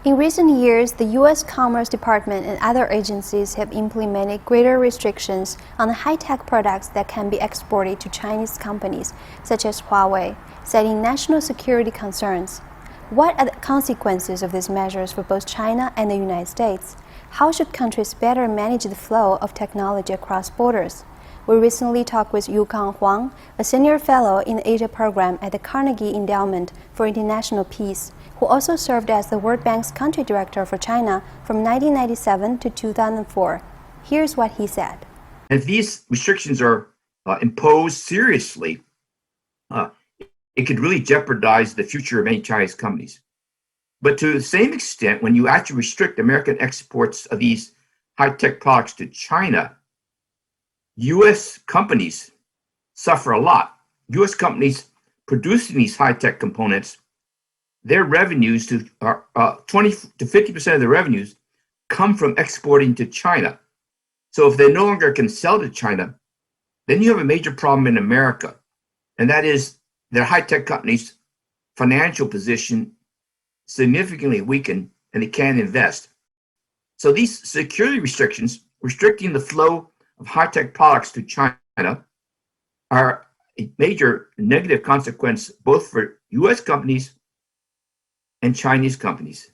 In recent years, the U.S. Commerce Department and other agencies have implemented greater restrictions on high-tech products that can be exported to Chinese companies, such as Huawei, citing national security concerns. What are the consequences of these measures for both China and the United States? How should countries better manage the flow of technology across borders? We recently talked with Yukang Huang, a senior fellow in the Asia program at the Carnegie Endowment for International Peace, who also served as the World Bank's country director for China from 1997 to 2004. Here's what he said. If these restrictions are imposed seriously, it could really jeopardize the future of many Chinese companies. But to the same extent, when you actually restrict American exports of these high-tech products to China, U.S. companies suffer a lot. U.S. companies producing these high-tech components, their revenues are 20 to 50% of their revenues come from exporting to China. So if they no longer can sell to China, then you have a major problem in America, and that is their high-tech companies' financial position significantly weakened, and they can't invest. So these security restrictions, restricting the flow of high-tech products to China, are a major negative consequence both for U.S. companies and Chinese companies.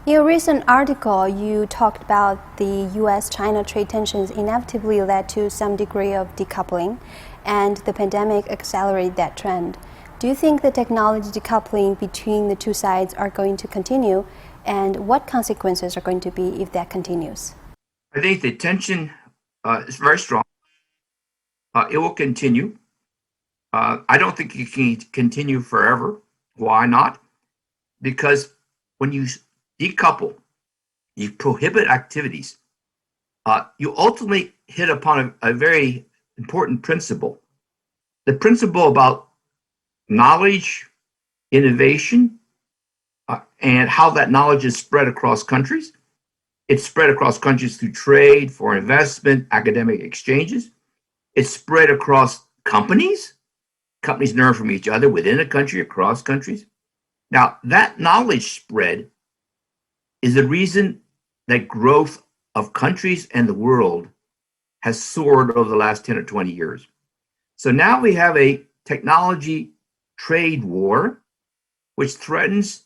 In a recent article, you talked about the U.S.-China trade tensions inevitably led to some degree of decoupling, and the pandemic accelerated that trend. Do you think the technology decoupling between the two sides are going to continue, and what consequences are going to be if that continues? I think the tension is very strong. It will continue. I don't think it can continue forever. Why not? Because when you decouple, you prohibit activities, you ultimately hit upon a very important principle. The principle about knowledge, innovation, and how that knowledge is spread across countries. It's spread across countries through trade, foreign investment, academic exchanges. It's spread across companies. Companies learn from each other within a country, across countries. Now, that knowledge spread is the reason that growth of countries and the world has soared over the last 10 or 20 years. So now we have a technology trade war, which threatens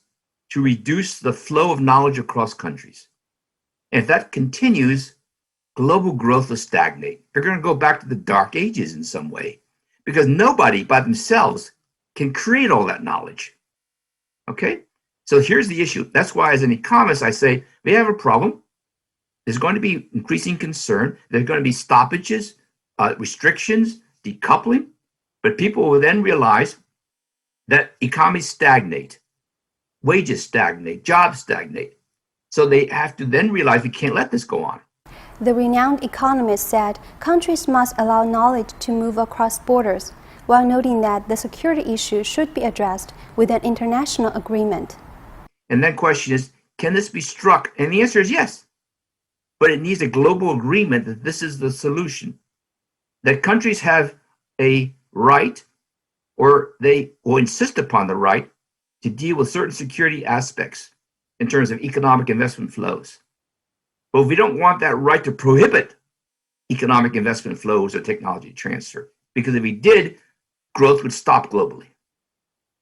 to reduce the flow of knowledge across countries. And if that continues, global growth will stagnate. They're going to go back to the dark ages in some way, because nobody by themselves can create all that knowledge. Okay? So here's the issue. That's why, as an economist, I say we have a problem. There's going to be increasing concern. There's going to be stoppages, restrictions, decoupling. But people will then realize that economies stagnate, wages stagnate, jobs stagnate. So they have to then realize we can't let this go on. The renowned economist said countries must allow knowledge to move across borders, while noting that the security issue should be addressed with an international agreement. And then the question is, can this be struck? And the answer is yes. But it needs a global agreement that this is the solution, that countries have a right, or they will insist upon the right, to deal with certain security aspects in terms of economic investment flows. But we don't want that right to prohibit economic investment flows or technology transfer, because if we did, growth would stop globally.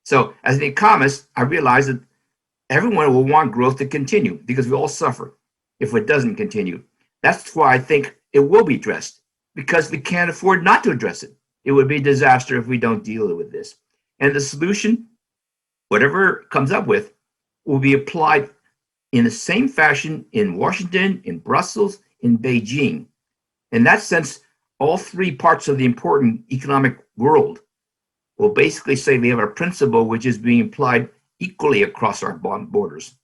So as an economist, I realize that everyone will want growth to continue, because we all suffer if it doesn't continue. That's why I think it will be addressed, because we can't afford not to address it. It would be a disaster if we don't deal with this. And the solution, whatever it comes up with, will be applied in the same fashion in Washington, in Brussels, in Beijing. In that sense, all three parts of the important economic world will basically say we have a principle which is being applied equally across our borders.